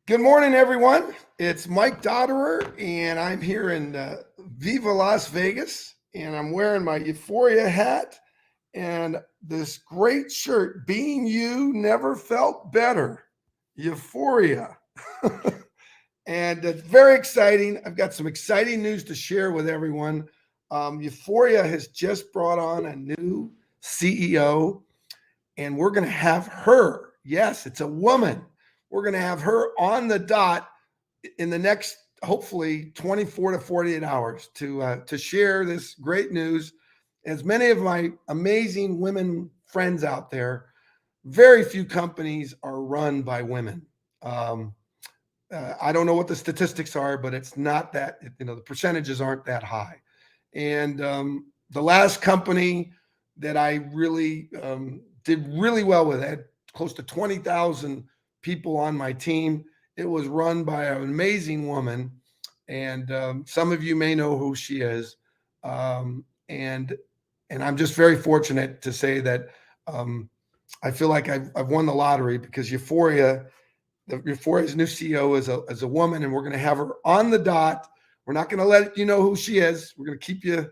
Good morning, everyone. It's Mike Dotterer, and I'm here in Viva Las Vegas, and I'm wearing my Euphoria hat and this great shirt, Being You Never Felt Better, Euphoria. And it's very exciting. I've got some exciting news to share with everyone. Euphoria has just brought on a new CEO, and we're going to have her. Yes, it's a woman. We're going to have her on the dot in the next, hopefully, 24 to 48 hours to share this great news. As many of my amazing women friends out there, very few companies are run by women. I don't know what the statistics are, but it's not that, the percentages aren't that high. And the last company that I really did really well with, I had close to 20,000 people on my team. It was run by an amazing woman, and some of you may know who she is. And I'm just very fortunate to say that I feel like I've won the lottery because Euphoria's new CEO is a woman, and we're going to have her on the dot. We're not going to let you know who she is. We're going to keep you,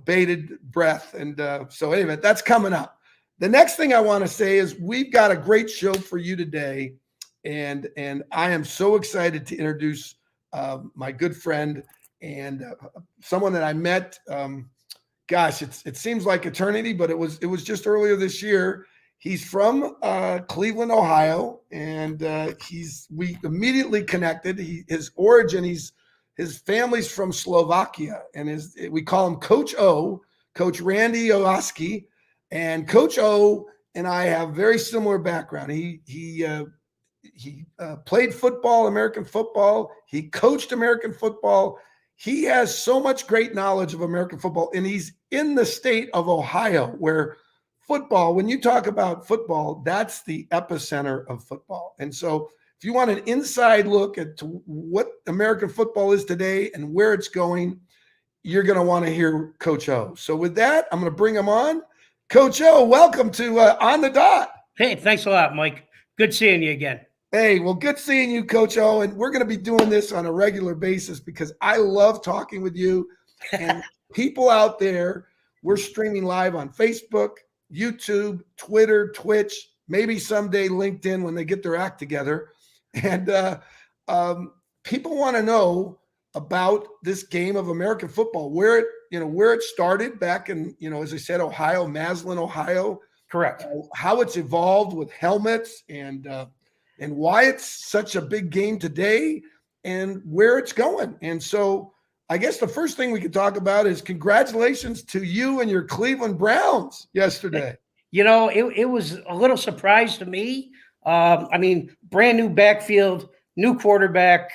bated breath. And so anyway, that's coming up. The next thing I want to say is we've got a great show for you today, and I am so excited to introduce my good friend and someone that I met. It seems like eternity, but it was just earlier this year. He's from Cleveland, Ohio, and we immediately connected. His origin, his family's from Slovakia, and we call him Coach O, Coach Randy Oyaski. And Coach O and I have very similar background. He played football, American football. He coached American football. He has so much great knowledge of American football, and he's in the state of Ohio, where football, when you talk about football, that's the epicenter of football. And so if you want an inside look at what American football is today and where it's going, you're going to want to hear Coach O. So with that, I'm going to bring him on. Coach O, welcome to On the Dot. Hey, thanks a lot, Mike. Good seeing you again. Hey, well, good seeing you, Coach O. And we're going to be doing this on a regular basis because I love talking with you. And people out there, we're streaming live on Facebook, YouTube, Twitter, Twitch, maybe someday LinkedIn when they get their act together. And people want to know about this game of American football, where it started back in, as I said, Ohio, Maslin, Ohio. Correct. How it's evolved with helmets and why it's such a big game today and where it's going. And so I guess the first thing we could talk about is congratulations to you and your Cleveland Browns yesterday. It was a little surprise to me. Brand new backfield, new quarterback,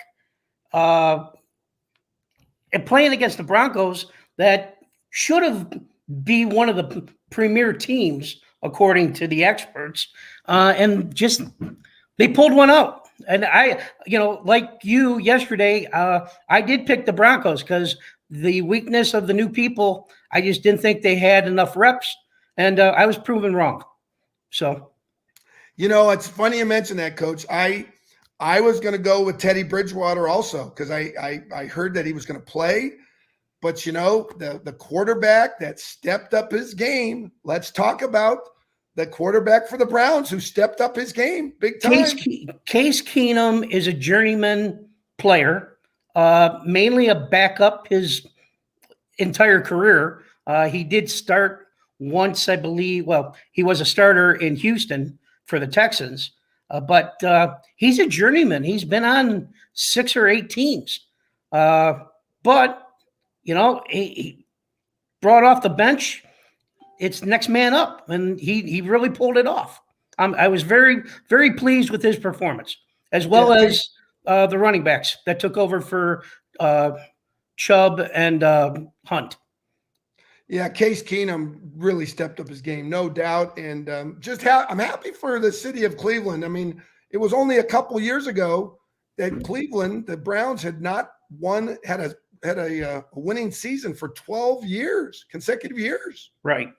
and playing against the Broncos that should have been one of the premier teams, according to the experts. And just they pulled one out. And I, like you yesterday, I did pick the Broncos because the weakness of the new people, I just didn't think they had enough reps. And I was proven wrong. So, it's funny you mention that, Coach. I was going to go with Teddy Bridgewater also because I heard that he was going to play. But, the quarterback that stepped up his game, let's talk about the quarterback for the Browns who stepped up his game big time. Case Keenum is a journeyman player, mainly a backup his entire career. He did start once, I believe. Well, he was a starter in Houston for the Texans, but he's a journeyman. He's been on 6 or 8 teams. But, he brought off the bench. It's next man up, and he really pulled it off. I was very, very pleased with his performance, as well as the running backs that took over for Chubb and Hunt. Yeah, Case Keenum really stepped up his game, no doubt. And I'm happy for the city of Cleveland. I mean, it was only a couple years ago that Cleveland, the Browns, had not had a winning season for 12 years, consecutive years. Right.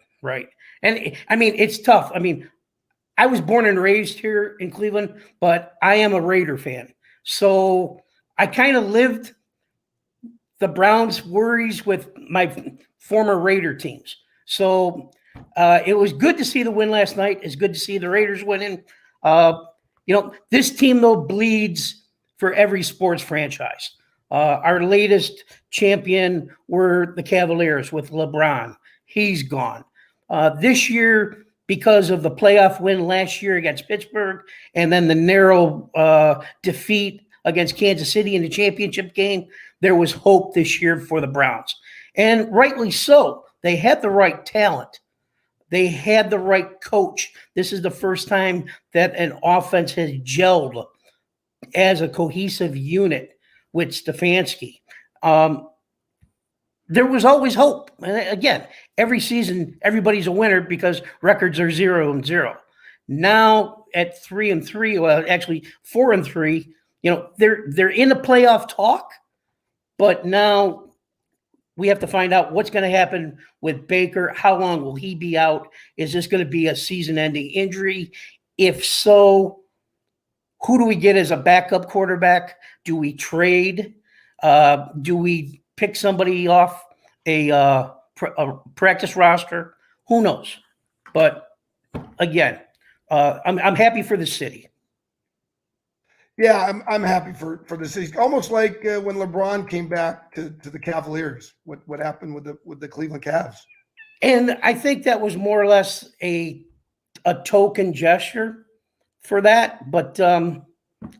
And it's tough. I was born and raised here in Cleveland, but I am a Raider fan. So I kind of lived the Browns' worries with my former Raider teams. So it was good to see the win last night. It's good to see the Raiders winning. This team, though, bleeds for every sports franchise. Our latest champion were the Cavaliers with LeBron. He's gone. This year, because of the playoff win last year against Pittsburgh and then the narrow defeat against Kansas City in the championship game, there was hope this year for the Browns. And rightly so. They had the right talent. They had the right coach. This is the first time that an offense has gelled as a cohesive unit with Stefanski. There was always hope. And again, every season, everybody's a winner because records are 0-0. Now at 3-3, well, actually 4-3, they're in the playoff talk, but now we have to find out what's going to happen with Baker. How long will he be out? Is this going to be a season-ending injury? If so, who do we get as a backup quarterback? Do we trade? Do we pick somebody off a practice roster? Who knows? But again, I'm happy for the city. Yeah, I'm happy for the city. Almost like when LeBron came back to the Cavaliers. What happened with the Cleveland Cavs? And I think that was more or less a token gesture for that. But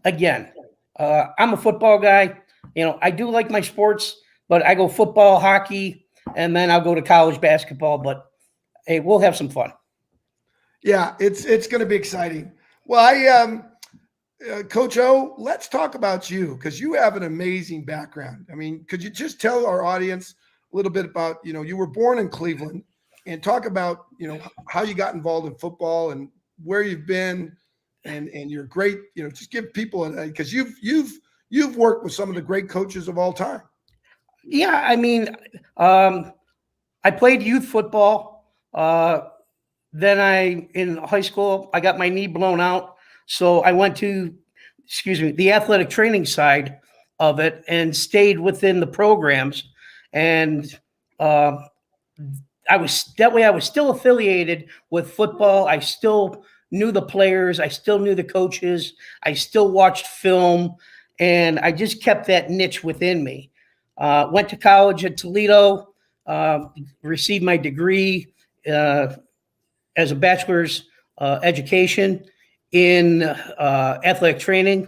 again, I'm a football guy. I do like my sports, but I go football, hockey, and then I'll go to college basketball. But hey, we'll have some fun. Yeah, it's going to be exciting. Well, Coach O, let's talk about you because you have an amazing background. I mean, could you just tell our audience a little bit about, you were born in Cleveland and talk about, how you got involved in football and where you've been and you're great, just give people because you've worked with some of the great coaches of all time. Yeah, I mean, I played youth football. Then in high school, I got my knee blown out. So I went to, the athletic training side of it and stayed within the programs. And I was still affiliated with football. I still knew the players. I still knew the coaches. I still watched film. And I just kept that niche within me. Went to college at Toledo, received my degree as a bachelor's education in athletic training,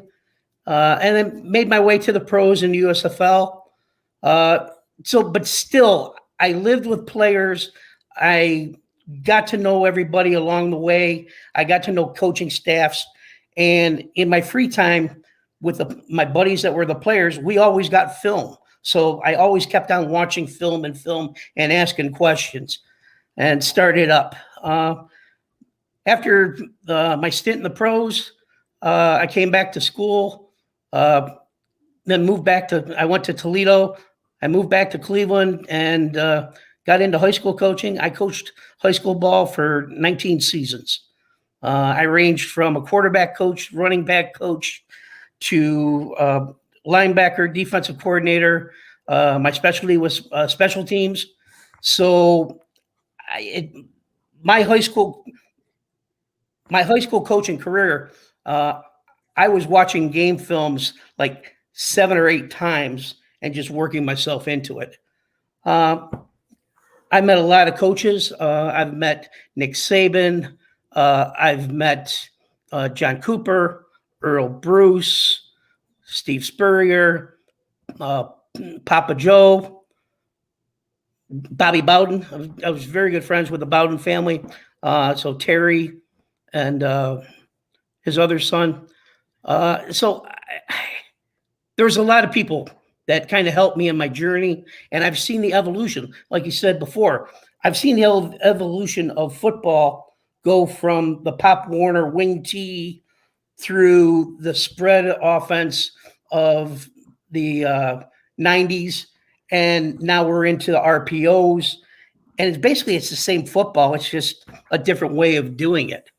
and then made my way to the pros in the USFL. But still, I lived with players. I got to know everybody along the way. I got to know coaching staffs. And in my free time with my buddies that were the players, we always got film. So I always kept on watching film and asking questions and started up. After my stint in the pros, I came back to school, then I went to Toledo. I moved back to Cleveland and got into high school coaching. I coached high school ball for 19 seasons. I ranged from a quarterback coach, running back coach, to linebacker, defensive coordinator. My specialty was special teams. So my high school coaching career, I was watching game films like 7 or 8 times and just working myself into it. I met a lot of coaches. I've met Nick Saban. I've met John Cooper, Earl Bruce, Steve Spurrier, Papa Joe, Bobby Bowden. I was very good friends with the Bowden family. So Terry and his other son. So there was a lot of people that kind of helped me in my journey. And I've seen the evolution. Like you said before, I've seen the evolution of football go from the Pop Warner wing tee through the spread offense of the 90s. And now we're into the RPOs. And it's the same football. It's just a different way of doing it.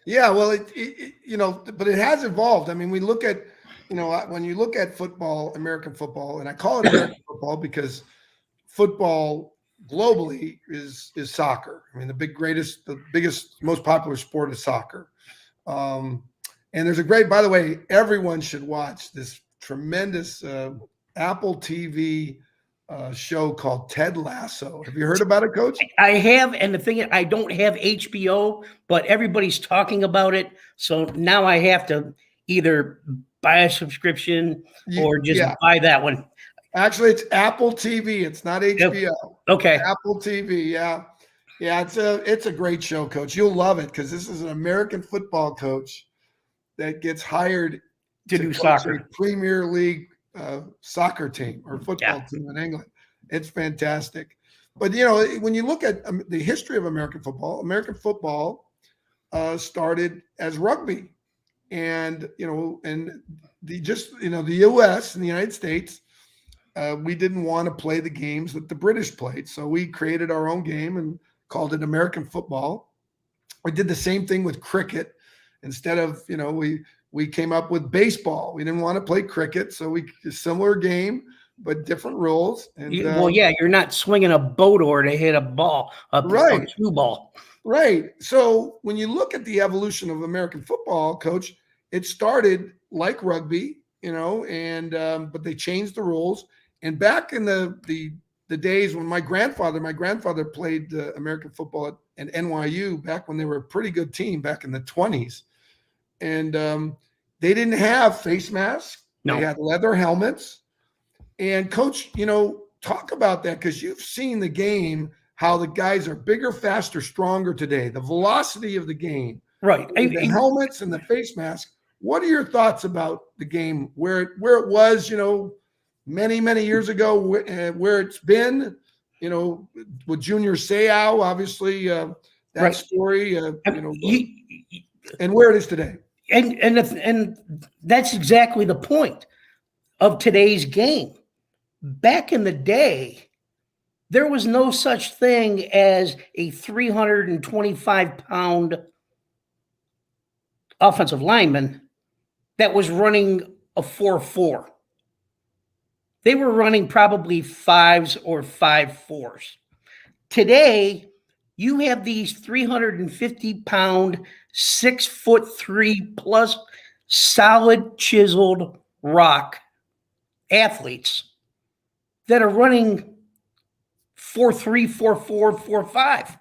Yeah, well, but it has evolved. I mean, we look at, when you look at football, American football, and I call it American football because football globally is soccer. I mean, the biggest, most popular sport is soccer. Um, and there's a great, by the way, everyone should watch this tremendous Apple TV show called Ted Lasso. Have you heard about it, Coach? I have, and the thing is, I don't have HBO, but everybody's talking about it. So now I have to either buy a subscription or just Yeah, buy that one. actually, it's Apple TV. It's not HBO. Okay. Apple TV. Yeah, yeah. It's a great show, Coach. You'll love it because this is an American football coach that gets hired To do coach soccer. a Premier League soccer team or football Yeah. team in England. It's fantastic. But when you look at the history of American football started as rugby, and the U.S. and the United States, we didn't want to play the games that the British played, so we created our own game and called it American football. We did the same thing with cricket. Instead of we came up with baseball. We didn't want to play cricket, so similar game but different rules. And Well, yeah, you're not swinging a boat oar to hit a ball, a Right. cue ball. Right. So when you look at the evolution of American football, Coach, it started like rugby, and but they changed the rules. And back in the days when my grandfather played American football at NYU back when they were a pretty good team back in the 20s, and they didn't have face masks. No. They had leather helmets. And Coach, talk about that because you've seen the game, how the guys are bigger, faster, stronger today. The velocity of the game, Right. the helmets and the face mask. What are your thoughts about the game, where it was, many, many years ago, where it's been, with Junior Seau, obviously, that Right. story, and where it is today. And that's exactly the point of today's game. Back in the day, there was no such thing as a 325-pound offensive lineman that was running a 4.4. They were running probably 5s or 5.4s. Today, you have these 350-pound, 6'3" plus solid chiseled rock athletes that are running 4.3, 4.4, 4.5.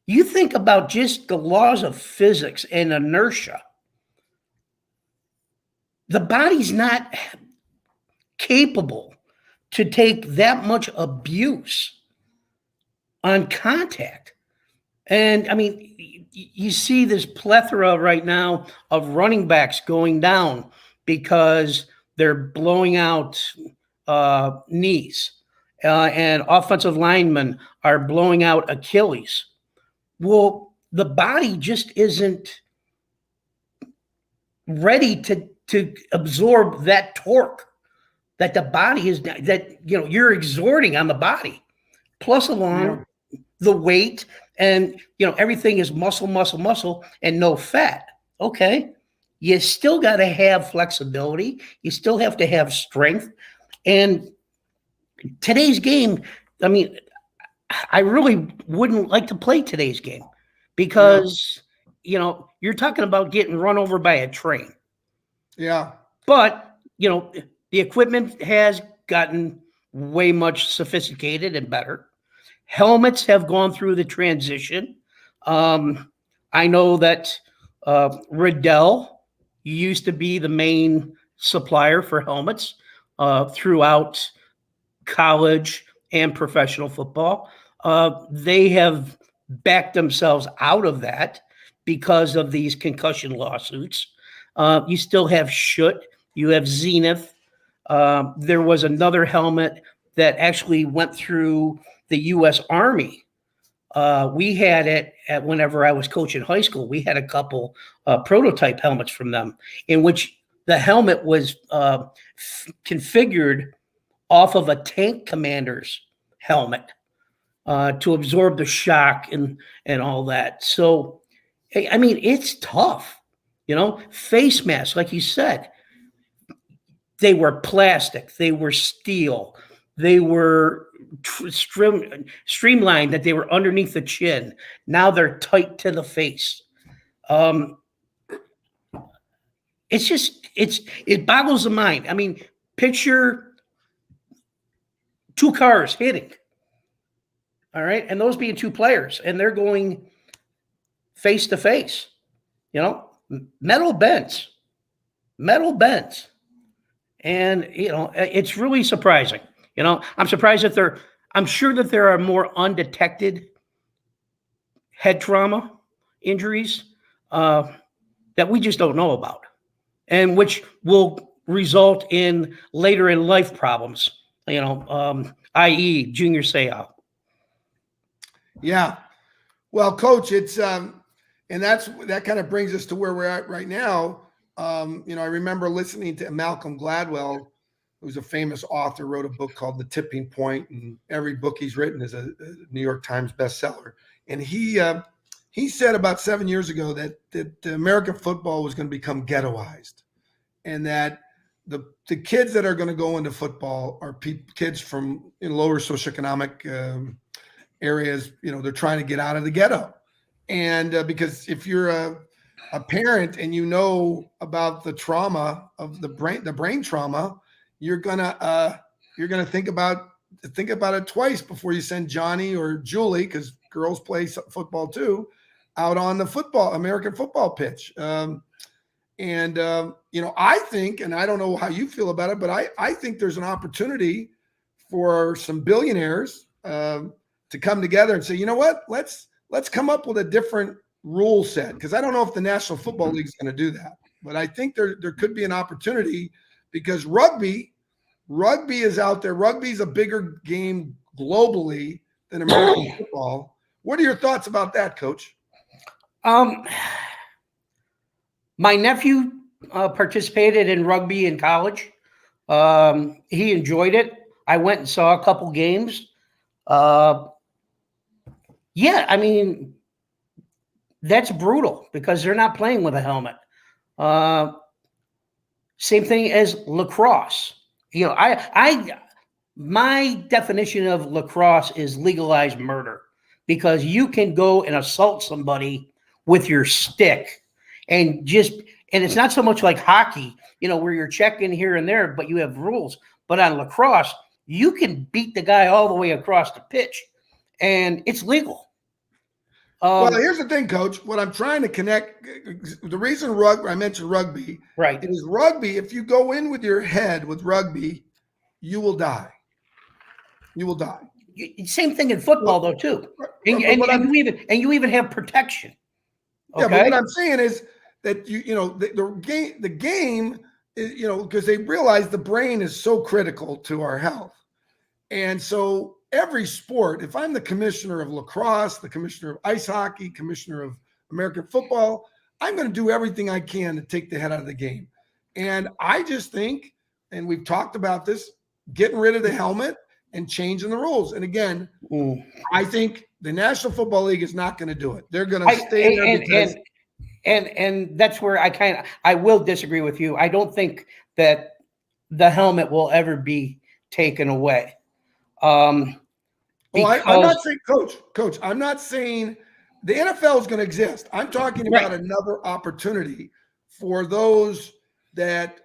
You think about just the laws of physics and inertia. The body's not capable to take that much abuse on contact. And I mean, you see this plethora right now of running backs going down because they're blowing out knees, and offensive linemen are blowing out Achilles. Well, the body just isn't ready to absorb that torque that the body is, that you're exerting on the body, plus along the weight, and everything is muscle and no fat. Okay, you still got to have flexibility, you still have to have strength. And today's game, I mean, I really wouldn't like to play today's game because you're talking about getting run over by a train. Yeah. But the equipment has gotten way much sophisticated and better. Helmets have gone through the transition. I know that Riddell used to be the main supplier for helmets throughout college and professional football. They have backed themselves out of that because of these concussion lawsuits. You still have Schutt, you have Zenith. There was another helmet that actually went through the U.S. Army. We had it whenever I was coaching high school. We had a couple prototype helmets from them, in which the helmet was configured off of a tank commander's helmet to absorb the shock and all that. So I mean, it's tough, face masks, like you said, they were plastic, they were steel, they were streamlined, that they were underneath the chin. Now they're tight to the face. Um, it boggles the mind. I mean, picture two cars hitting, all right, and those being two players, and they're going face to face. Metal bends, and it's really surprising. I'm surprised that I'm sure that there are more undetected head trauma injuries that we just don't know about, and which will result in later in life problems, i.e. junior seau. Yeah. Well, Coach, it's and that kind of brings us to where we're at right now. I remember listening to Malcolm Gladwell, who's a famous author, wrote a book called The Tipping Point, and every book he's written is a New York Times bestseller. And he said about 7 years ago that American football was going to become ghettoized, and that the kids that are going to go into football are kids from lower socioeconomic areas. They're trying to get out of the ghetto, and because if you're a parent and you know about the trauma of the brain trauma, you're gonna think about it twice before you send Johnny or Julie, because girls play football too, out on the American football pitch. I think, and I don't know how you feel about it, but I think there's an opportunity for some billionaires to come together and say, you know what, let's come up with a different rule set, because I don't know if the National Football League is going to do that, but I think there could be an opportunity, because rugby is out there. Rugby is a bigger game globally than American football. What are your thoughts about that, Coach? My nephew participated in rugby in college. He enjoyed it. I went and saw a couple games. Yeah, I mean, that's brutal because they're not playing with a helmet. Same thing as lacrosse. My definition of lacrosse is legalized murder, because you can go and assault somebody with your stick, and it's not so much like hockey, where you're checking here and there, but you have rules. But on lacrosse, you can beat the guy all the way across the pitch, and it's legal. Well, here's the thing, Coach. What I'm trying to connect, the reason I mentioned rugby, right? It is rugby. If you go in with your head with rugby, you will die. You will die. Same thing in football, though, too. And you even have protection. Okay? Yeah, but what I'm saying is that the game is, because they realize the brain is so critical to our health, and so every sport. If I'm the commissioner of lacrosse, the commissioner of ice hockey, commissioner of American football, I'm going to do everything I can to take the head out of the game. And I just think, and we've talked about this, getting rid of the helmet and changing the rules. And again, I think the National Football League is not going to do it. They're going to stay there because. And that's where I will disagree with you. I don't think that the helmet will ever be taken away. I'm not saying, Coach, I'm not saying the NFL is going to exist. I'm talking about another opportunity for those that,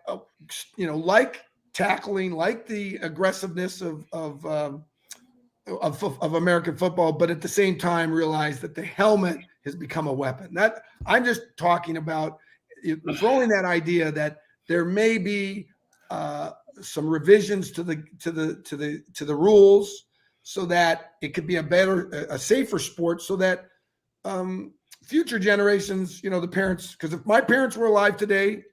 like tackling, like the aggressiveness of American football, but at the same time realize that the helmet has become a weapon. That I'm just talking about throwing that idea that there may be some revisions to the rules, so that it could be a safer sport, so that future generations, the parents, because if my parents were alive today,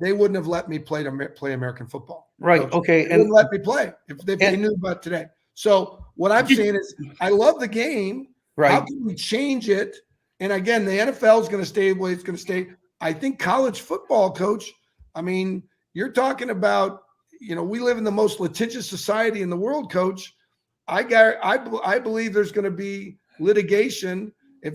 they wouldn't have let me play American football. Right. Okay. They wouldn't let me play if they knew about today. So what I'm saying is, I love the game. Right. How can we change it? And again, the NFL is going to stay the way it's going to stay. I think college football, Coach, I mean, you're talking about, we live in the most litigious society in the world, Coach. I believe there's going to be litigation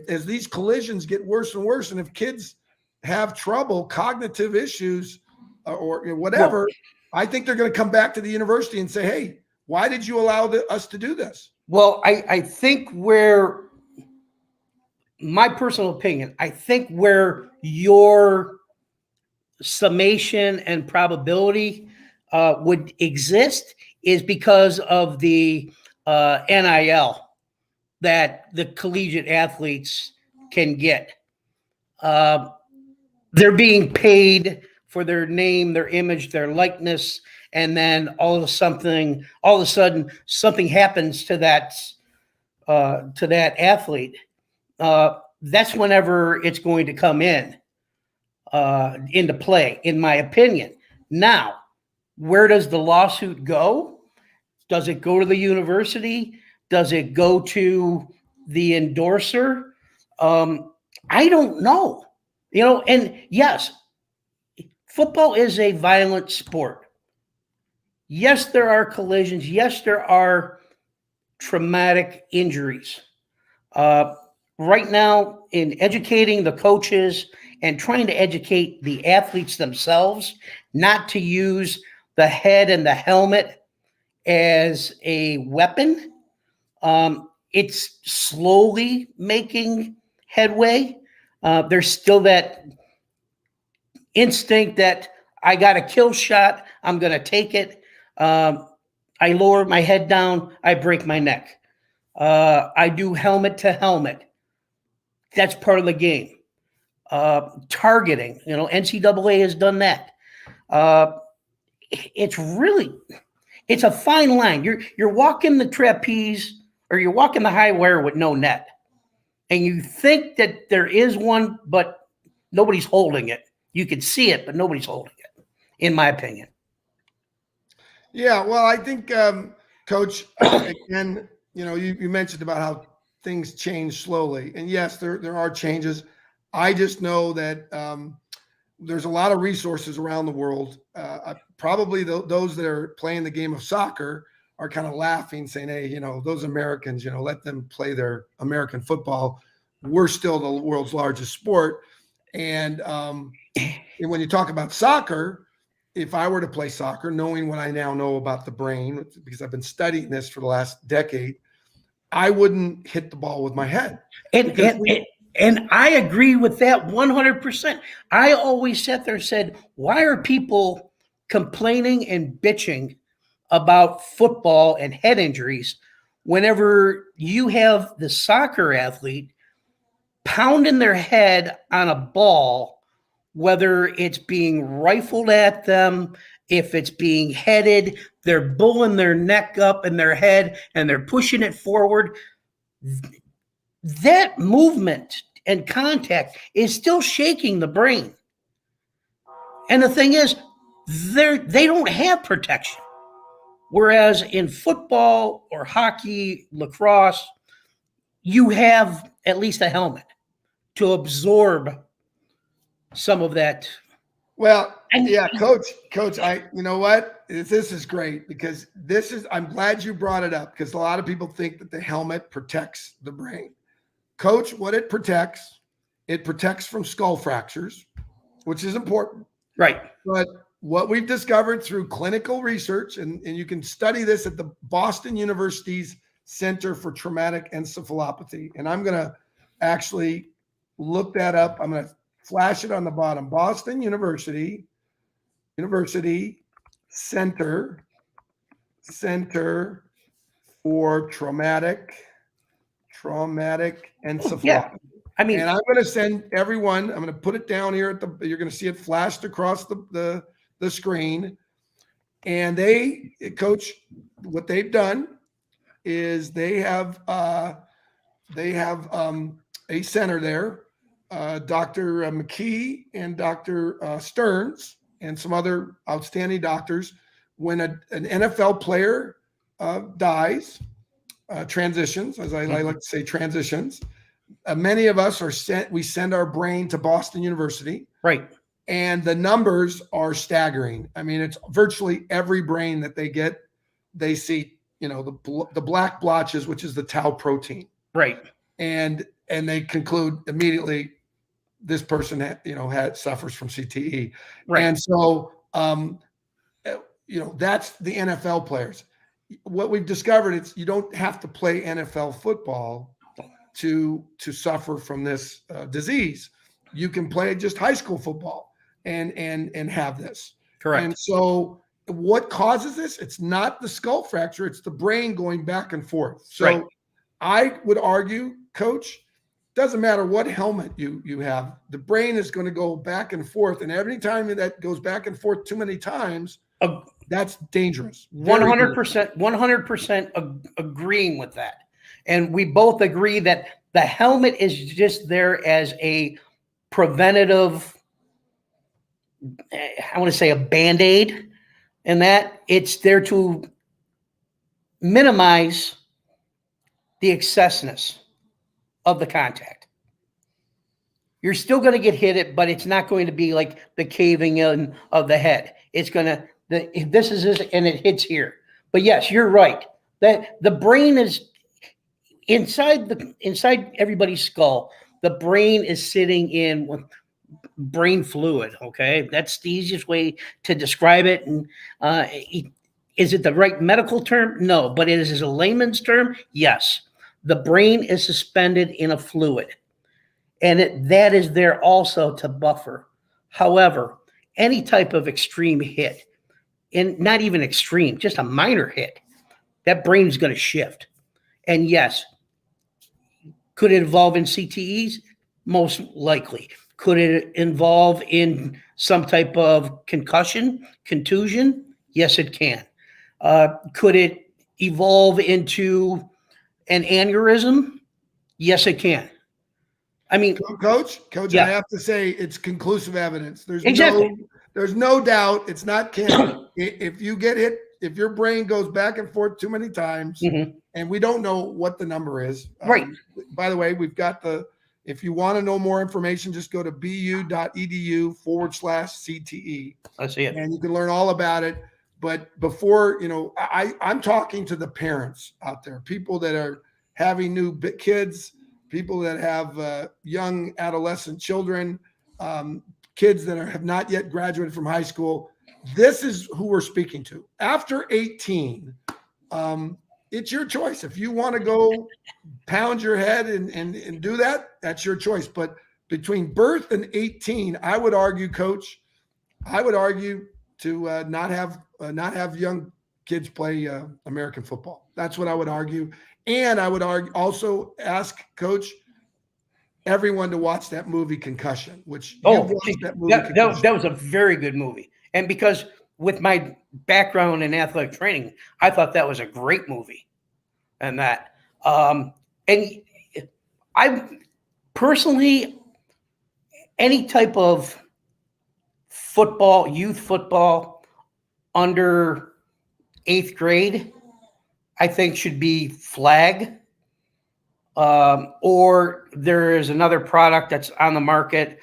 as these collisions get worse and worse, and if kids have trouble, cognitive issues, or whatever, I think they're going to come back to the university and say, hey, why did you allow us to do this? Well, I think where my personal opinion, I think where your summation and probability would exist is because of the NIL that the collegiate athletes can get. They're being paid for their name, their image, their likeness, and then all of a sudden something happens to that athlete. That's whenever it's going to come into play, in my opinion. Now, where does the lawsuit go? Does it go to the university? Does it go to the endorser? I don't know. And yes, football is a violent sport. Yes, there are collisions. Yes, there are traumatic injuries. Right now, in educating the coaches and trying to educate the athletes themselves not to use the head and the helmet as a weapon, it's slowly making headway. There's still that instinct that I got a kill shot, I'm going to take it. I lower my head down, I break my neck. I do helmet to helmet. That's part of the game. Targeting, NCAA has done that. It's a fine line. You're walking the trapeze, or you're walking the high wire with no net. And you think that there is one, but nobody's holding it. You can see it, but nobody's holding it, in my opinion. Yeah, well, I think, Coach, again, you mentioned about how things change slowly. And yes, there are changes. I just know that there's a lot of resources around the world. Probably those that are playing the game of soccer are kind of laughing, saying, hey, those Americans, let them play their American football. We're still the world's largest sport. And when you talk about soccer, if I were to play soccer, knowing what I now know about the brain, because I've been studying this for the last decade, I wouldn't hit the ball with my head. And I agree with that 100%. I always sat there and said, why are people complaining and bitching about football and head injuries whenever you have the soccer athlete pounding their head on a ball, whether it's being rifled at them, if it's being headed, they're bulling their neck up in their head and they're pushing it forward. That movement and contact is still shaking the brain. And the thing is, they don't have protection. Whereas in football or hockey, lacrosse, you have at least a helmet to absorb some of that. Well, yeah, coach, you know what? This is great, because I'm glad you brought it up, because a lot of people think that the helmet protects the brain. Coach, what it protects from skull fractures, which is important. Right. But what we've discovered through clinical research, and you can study this at the Boston University's Center for Traumatic Encephalopathy. And I'm going to actually look that up. I'm going to flash it on the bottom. Boston University Center for Traumatic Encephalopathy. Yeah. I mean, and I'm going to send everyone, I'm going to put it down here you're going to see it flashed across the screen. And Coach, what they've done is they have a center there, Dr. McKee and Dr. Stearns and some other outstanding doctors. When an NFL player dies, transitions, as I like to say, transitions, many of us we send our brain to Boston University. Right. And the numbers are staggering. I mean, it's virtually every brain that they see, the black blotches, which is the tau protein. Right. And and they conclude immediately this person suffers from CTE. Right. And so that's the NFL players. What we've discovered is you don't have to play NFL football to suffer from this disease. You can play just high school football and have this. Correct. And so what causes this? It's not the skull fracture, it's the brain going back and forth. So right. I would argue, Coach, doesn't matter what helmet you have, the brain is going to go back and forth. And every time that goes back and forth too many times, that's dangerous. 100%, 100% agreeing with that. And we both agree that the helmet is just there as a preventative, I want to say a Band-Aid, and that it's there to minimize the excessiveness of the contact. You're still going to get hit, but it's not going to be like the caving in of the head. It's going to, this is this, and it hits here. But yes, you're right. That the brain is inside everybody's skull. The brain is sitting in with brain fluid. Okay, that's the easiest way to describe it. And is it the right medical term? No, but it is a layman's term. Yes, the brain is suspended in a fluid, and that is there also to buffer. However, any type of extreme hit, and not even extreme, just a minor hit, that brain is going to shift. And yes, could it involve in CTEs? Most likely. Could it involve in some type of concussion, contusion? Yes, it can. Could it evolve into an aneurysm? Yes, it can. I mean, Coach, yeah. I have to say it's conclusive evidence. There's no doubt it's not canon. If you get hit, if your brain goes back and forth too many times, and we don't know what the number is. Right. By the way, we've got if you want to know more information, just go to bu.edu/CTE. I see it. And you can learn all about it. But before, I'm talking to the parents out there, people that are having new kids, people that have young adolescent children, kids that have not yet graduated from high school. This is who we're speaking to. After 18, it's your choice. If you want to go pound your head and do that, that's your choice. But between birth and 18, I would argue, Coach, to not have young kids play American football. That's what I would argue. And I would also ask, Coach, everyone to watch that movie Concussion, which that was a very good movie. And because with my background in athletic training, I thought that was a great movie. And that, and I personally, any type of football, youth football under 8th grade, I think should be flag. Or there is another product that's on the market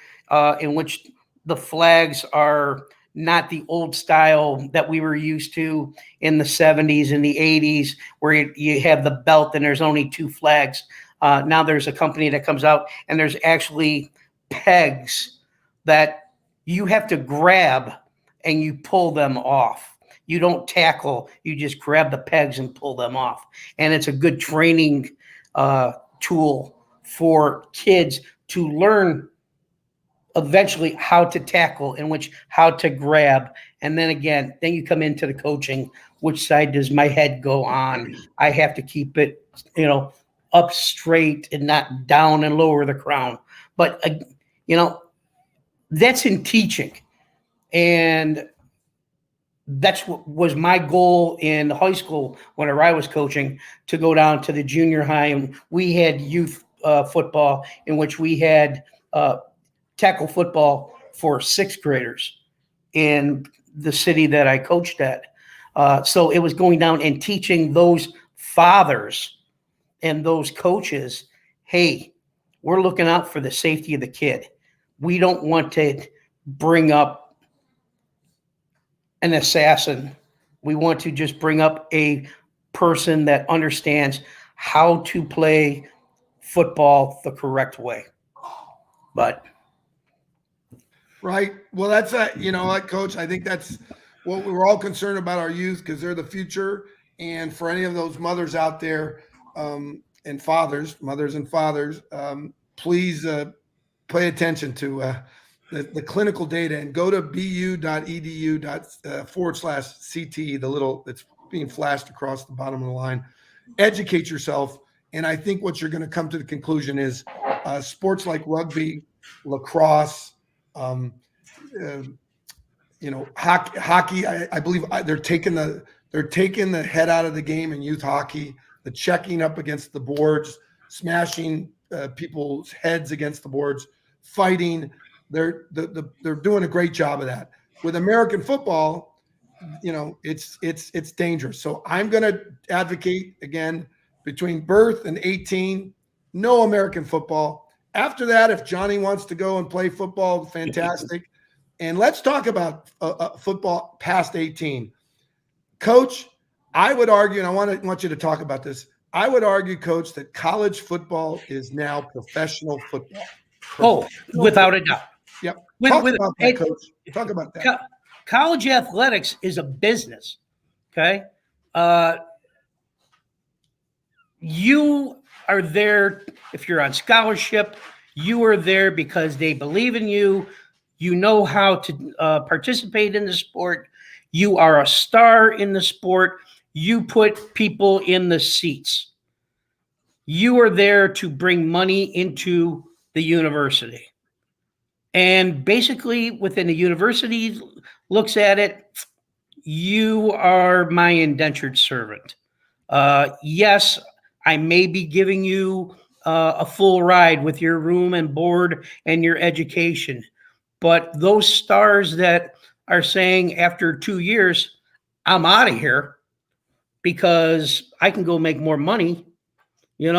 in which the flags are not the old style that we were used to in the 70s and the 80s, where you have the belt and there's only 2 flags. Now there's a company that comes out and there's actually pegs that you have to grab and you pull them off. You don't tackle, you just grab the pegs and pull them off. And it's a good training tool for kids to learn eventually how to tackle, in which how to grab. And then again, then you come into the coaching. Which side does my head go on? I have to keep it, up straight and not down and lower the crown. But, that's in teaching. And that's what was my goal in high school whenever I was coaching, to go down to the junior high. And we had youth football in which we had tackle football for 6th graders in the city that I coached at. So it was going down and teaching those fathers and those coaches, hey, we're looking out for the safety of the kid. We don't want to bring up an assassin. We want to just bring up a person that understands how to play football the correct way. But Right. Well, that's you know what, Coach, I think that's what we're all concerned about, our youth, because they're the future. And for any of those mothers out there, and fathers, mothers and fathers, please pay attention to the clinical data and go to bu.edu./CT, the little that's being flashed across the bottom of the line. Educate yourself. And I think what you're going to come to the conclusion is sports like rugby, lacrosse, um, uh, hockey. I believe they're taking the head out of the game in youth hockey. The checking up against the boards, smashing people's heads against the boards, fighting. They're doing a great job of that. With American football, it's dangerous. So I'm going to advocate again between birth and 18, no American football. After that, if Johnny wants to go and play football, fantastic. And let's talk about football past 18. Coach, I would argue, and I want you to talk about this. I would argue, Coach, that college football is now professional football. Without a doubt. Yep. Talk about that, Coach. Talk about that. College athletics is a business. Okay. You are there if you're on scholarship. You are there because they believe in you. You know how to participate in the sport. You are a star in the sport. You put people in the seats. You are there to bring money into the university. And basically, within the university looks at it, you are my indentured servant. Yes, I may be giving you a full ride with your room and board and your education. But those stars that are saying after 2 years, I'm out of here because I can go make more money, it's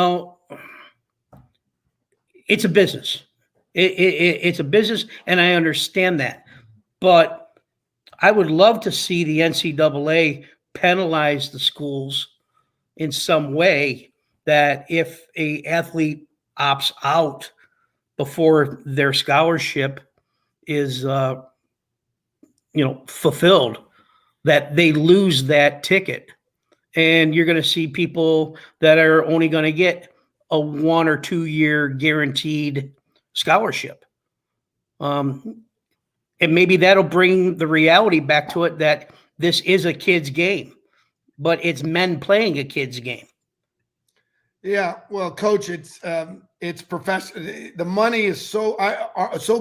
a business. It's a business, and I understand that. But I would love to see the NCAA penalize the schools in some way, that if a athlete opts out before their scholarship is fulfilled, that they lose that ticket. And you're going to see people that are only going to get a 1 or 2 year guaranteed scholarship. And maybe that'll bring the reality back to it, that this is a kid's game, but it's men playing a kid's game. Yeah, well, Coach, it's professional. The money is so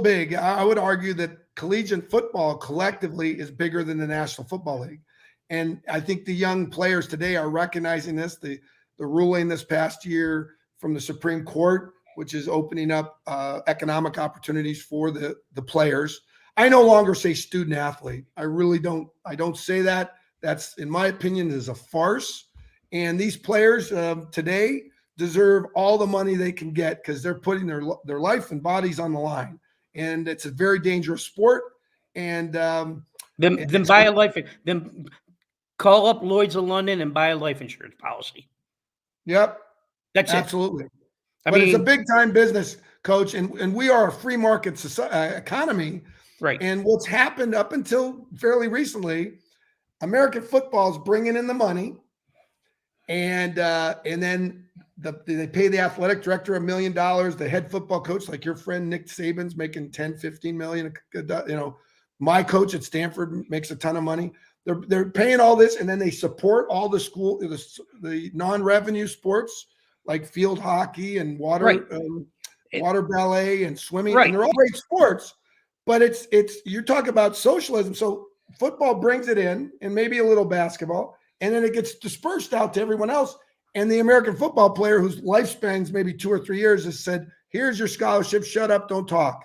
big. I would argue that collegiate football collectively is bigger than the National Football League, and I think the young players today are recognizing this. The ruling this past year from the Supreme Court, which is opening up economic opportunities for the players. I no longer say student athlete. I really don't. I don't say that. That's, in my opinion, is a farce. And these players today deserve all the money they can get, because they're putting their life and bodies on the line. And it's a very dangerous sport. And then buy a life. Then call up Lloyd's of London and buy a life insurance policy. Yep, that's absolutely. I mean, it's a big time business, Coach, and we are a free market economy. Right. And what's happened up until fairly recently, American football is bringing in the money. And then they pay the athletic director $1 million, the head football coach, like your friend Nick Saban's making 10, 15 million. My coach at Stanford makes a ton of money. They're paying all this, and then they support all the the non-revenue sports like field hockey and water ballet and swimming. Right. And they're all great sports, but you're talking about socialism. So football brings it in, and maybe a little basketball. And then it gets dispersed out to everyone else. And the American football player, whose lifespan's maybe 2 or 3 years, has said, here's your scholarship, shut up, don't talk.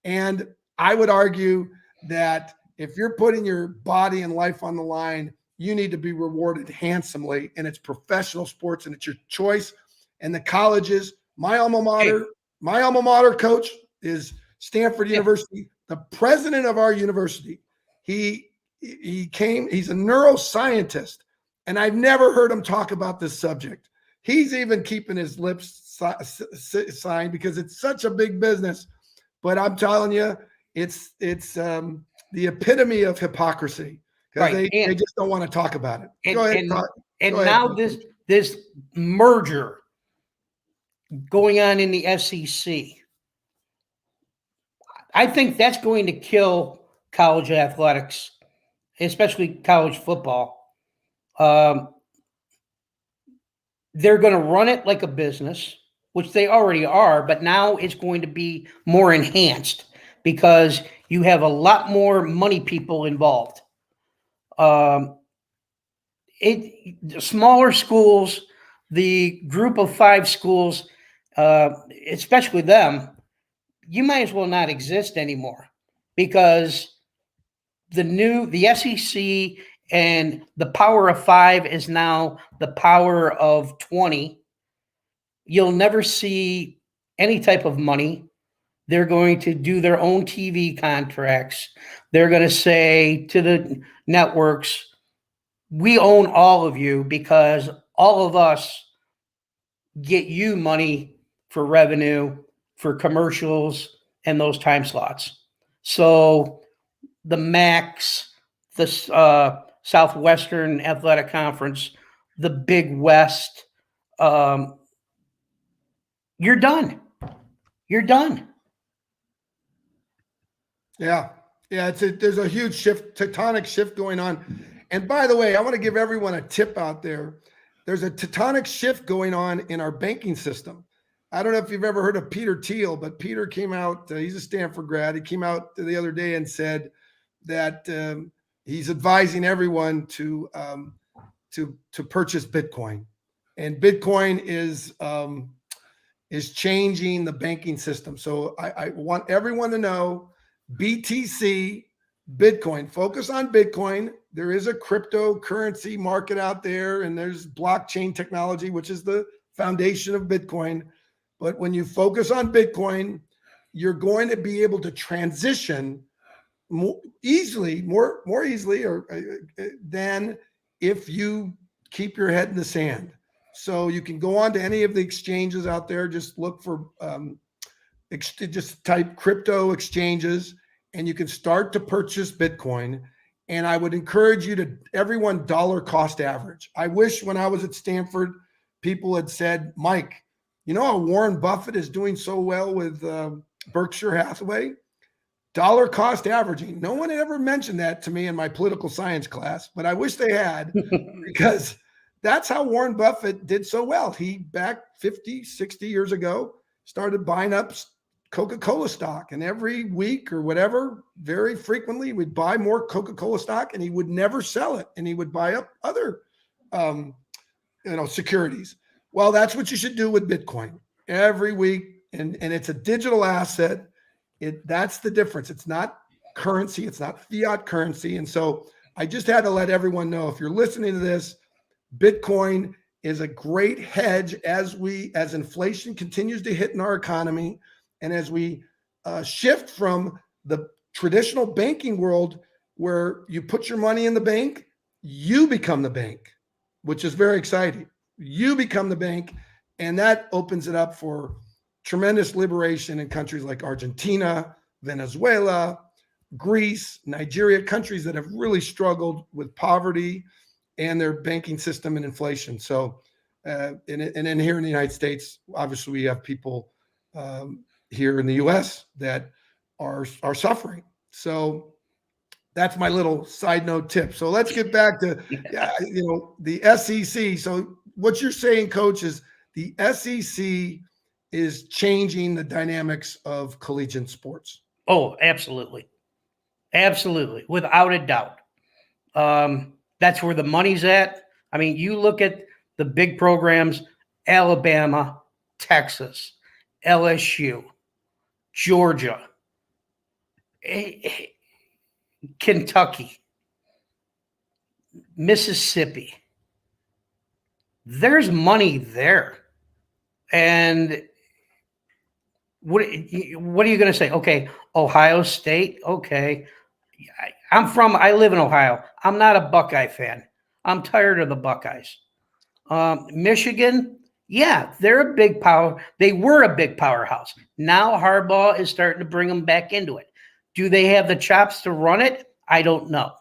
And I would argue that if you're putting your body and life on the line, you need to be rewarded handsomely. And it's professional sports, and it's your choice. And the colleges, my alma mater, Coach, is Stanford University. The president of our university, he's a neuroscientist, and I've never heard him talk about this subject. He's even keeping his lips sign because it's such a big business. But I'm telling you, it's the epitome of hypocrisy because Right. they just don't want to talk about it. And Go ahead. and Go and ahead. now this merger going on in the SEC, I think that's going to kill college athletics, especially college football. They're going to run it like a business, which they already are, but now it's going to be more enhanced because you have a lot more money people involved. The smaller schools, the group of 5 schools, especially them, you might as well not exist anymore because the SEC and the power of 5 is now the power of 20. You'll never see any type of money. They're going to do their own TV contracts. They're going to say to the networks, we own all of you because all of us get you money for revenue, for commercials, and those time slots. So the MACs, the Southwestern Athletic Conference, the Big West, you're done. You're done. Yeah. Yeah. There's a huge tectonic shift going on. And by the way, I want to give everyone a tip out there. There's a tectonic shift going on in our banking system. I don't know if you've ever heard of Peter Thiel, but Peter came out, he's a Stanford grad. He came out the other day and said that he's advising everyone to purchase Bitcoin. And Bitcoin is changing the banking system. So I want everyone to know BTC, Bitcoin, focus on Bitcoin. There is a cryptocurrency market out there, and there's blockchain technology, which is the foundation of Bitcoin. But when you focus on Bitcoin, you're going to be able to transition more easily than if you keep your head in the sand. So you can go on to any of the exchanges out there. Just look for just type crypto exchanges, and you can start to purchase Bitcoin. And I would encourage you to everyone dollar cost average. I wish when I was at Stanford, people had said, Mike, you know how Warren Buffett is doing so well with Berkshire Hathaway? Dollar cost averaging. No one ever mentioned that to me in my political science class, but I wish they had because that's how Warren Buffett did so well. He back 50, 60 years ago started buying up Coca-Cola stock, and every week or whatever, very frequently, we'd buy more Coca-Cola stock, and he would never sell it, and he would buy up other, securities. Well, that's what you should do with Bitcoin every week, and it's a digital asset. That's the difference. It's not currency. It's not fiat currency, and so I just had to let everyone know, if you're listening to this, Bitcoin is a great hedge as inflation continues to hit in our economy. And as we shift from the traditional banking world where you put your money in the bank, you become the bank, which is very exciting. You become the bank, and that opens it up for tremendous liberation in countries like Argentina, Venezuela, Greece, Nigeria, countries that have really struggled with poverty and their banking system and inflation. So, and then here in the United States, obviously we have people here in the U.S. that are suffering. So that's my little side note tip. So let's get back to the SEC. So what you're saying, Coach, is the SEC is changing the dynamics of collegiate sports. Oh, absolutely. Absolutely. Without a doubt. That's where the money's at. I mean, you look at the big programs, Alabama, Texas, LSU, Georgia, Kentucky, Mississippi. There's money there. And what are you going to say? Okay, Ohio State. Okay. I live in Ohio. I'm not a Buckeye fan. I'm tired of the Buckeyes. Michigan, Yeah, they're a big power. They were a big powerhouse. Now Harbaugh is starting to bring them back into it. Do they have the chops to run it? I don't know.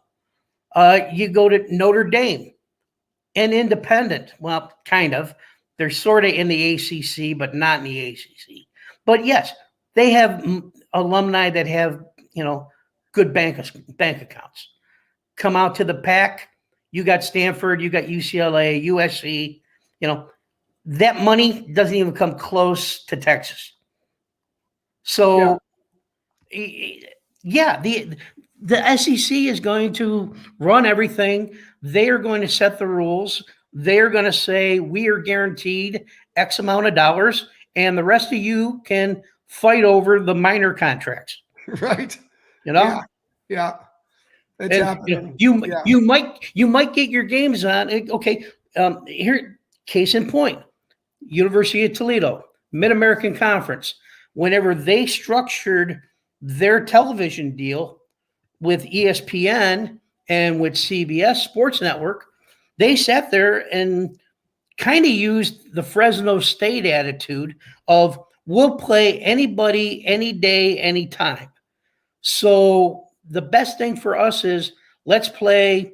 You go to Notre Dame, an independent. Well, kind of. They're sort of in the ACC, but not in the ACC. But yes, they have alumni that have, good bank accounts. Come out to the pack. You got Stanford, you got UCLA, USC. That money doesn't even come close to Texas. So, yeah, the SEC is going to run everything. They are going to set the rules. They're going to say we are guaranteed X amount of dollars, and the rest of you can fight over the minor contracts. Right. Yeah. It's happening. You might get your games on. Okay. Here, case in point, University of Toledo, Mid-American Conference, whenever they structured their television deal with ESPN and with CBS Sports Network, they sat there and kind of used the Fresno State attitude of we'll play anybody, any day, anytime. So the best thing for us is let's play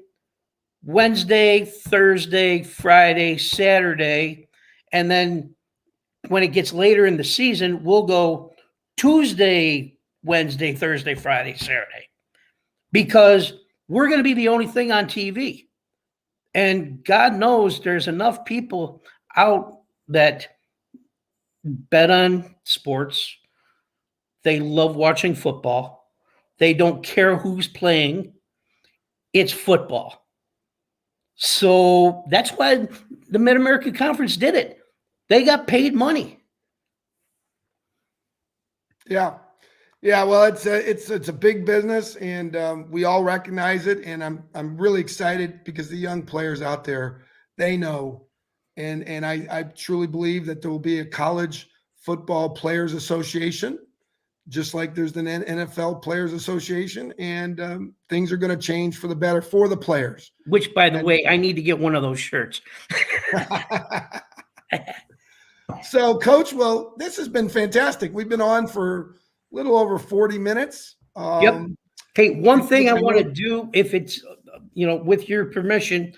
Wednesday, Thursday, Friday, Saturday, and then when it gets later in the season, we'll go Tuesday, Wednesday, Thursday, Friday, Saturday, because we're going to be the only thing on TV. And God knows there's enough people out that bet on sports. They love watching football. They don't care who's playing. It's football. So that's why the Mid-American Conference did it. They got paid money. Yeah. Well, it's a big business, and we all recognize it. And I'm really excited because the young players out there, they know, and I truly believe that there will be a college football players association, just like there's an NFL players association, and things are going to change for the better for the players. Which, by the way, I need to get one of those shirts. So, Coach, well, this has been fantastic. We've been on for a little over 40 minutes. Yep. Hey, one thing I want to do, if it's, with your permission,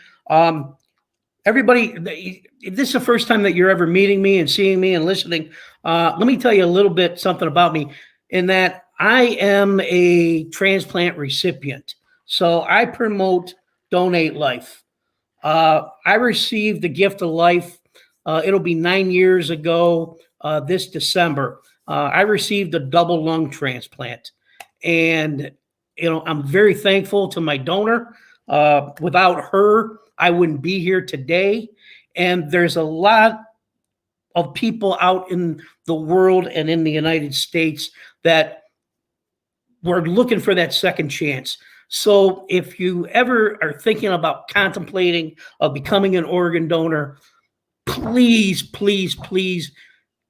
everybody, if this is the first time that you're ever meeting me and seeing me and listening, let me tell you a little bit something about me, in that I am a transplant recipient. So I promote Donate Life. I received the gift of life. It'll be 9 years ago this December. I received a double lung transplant, and I'm very thankful to my donor. Without her, I wouldn't be here today. And there's a lot of people out in the world and in the United States that were looking for that second chance. So if you ever are thinking about contemplating of becoming an organ donor, please, please, please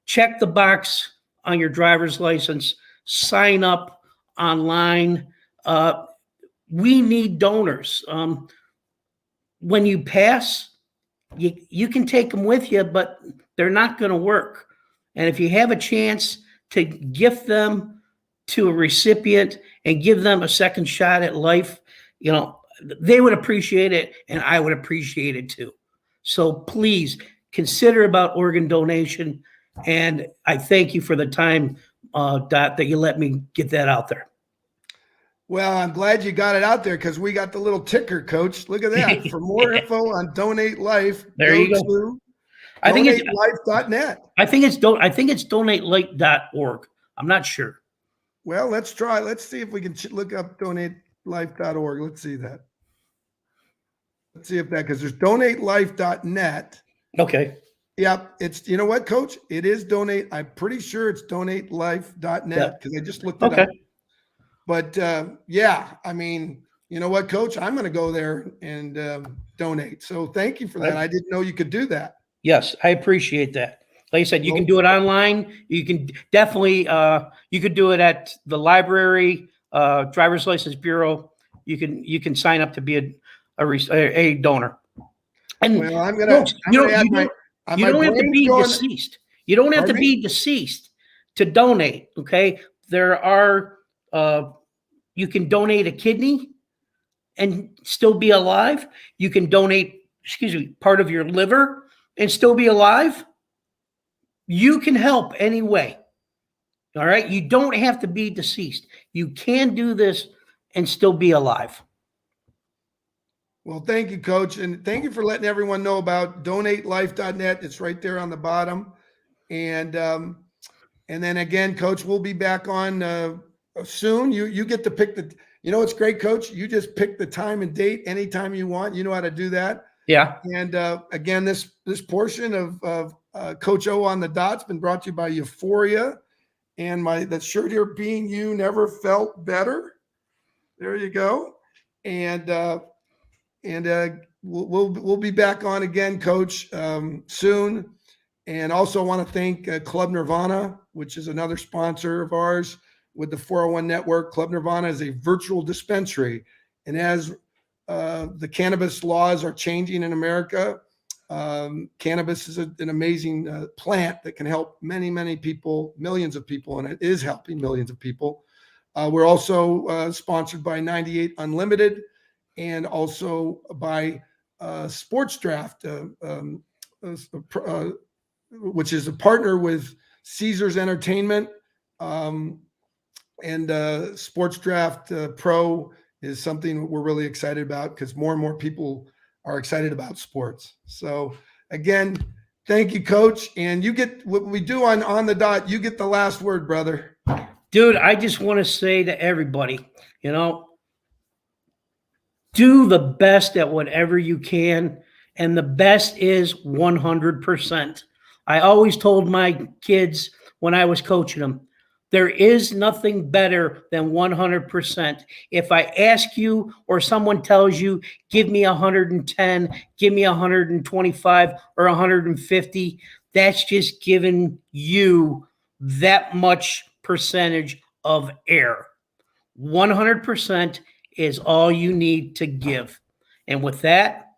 check the box on your driver's license, sign up online. We need donors. When you pass, you can take them with you, but they're not going to work. And if you have a chance to gift them to a recipient and give them a second shot at life, they would appreciate it, and I would appreciate it too. So please consider about organ donation. And I thank you for the time, Dot, that you let me get that out there. Well, I'm glad you got it out there, because we got the little ticker, Coach. Look at that. For more info on Donate Life, there you go. I think it's donatelife.net. I think it's donatelife.org. I'm not sure. Well, let's try. Let's see if we can look up donatelife.org. Let's see that. Let's see if that, because there's donatelife.net. Okay. Yep. It's, you know what, Coach? It is donate. I'm pretty sure it's donatelife.net, because I just looked it up. But yeah, I mean, you know what, Coach? I'm going to go there and donate. So thank you for that. I didn't know you could do that. Yes, I appreciate that. Like I said, you can do it online. You can definitely, you could do it at the library, driver's license bureau. You can sign up to be a donor. And well, I'm You My don't have to brain's be going. deceased. You don't have to Pardon me? be deceased to donate. Okay. There are, you can donate a kidney and still be alive. You can donate, excuse me, part of your liver and still be alive. You can help any way. All right. You don't have to be deceased. You can do this and still be alive. Well, thank you, Coach. And thank you for letting everyone know about donatelife.net. It's right there on the bottom. And then again, Coach, we'll be back on soon. You get to pick the, it's great, Coach. You just pick the time and date anytime you want. You know how to do that. Yeah. And again, this portion of Coach O on the Dot's been brought to you by Euphoria. And that shirt here, being you never felt better. There you go. And we'll be back on again, Coach, soon. And also want to thank Club Nirvana, which is another sponsor of ours with the 401 Network. Club Nirvana is a virtual dispensary. And as the cannabis laws are changing in America, cannabis is an amazing plant that can help many, many people, millions of people, and it is helping millions of people. We're also sponsored by 98 Unlimited and also by Sports Draft, which is a partner with Caesars Entertainment. And Sports Draft Pro is something we're really excited about because more and more people are excited about sports. So again, thank you, Coach. And you get what we do on the dot. You get the last word, brother. Dude, I just want to say to everybody, do the best at whatever you can. And the best is 100%. I always told my kids when I was coaching them, there is nothing better than 100%. If I ask you or someone tells you, give me 110, give me 125 or 150, that's just giving you that much percentage of air. 100% is all you need to give. And with that,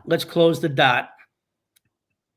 let's close the dot.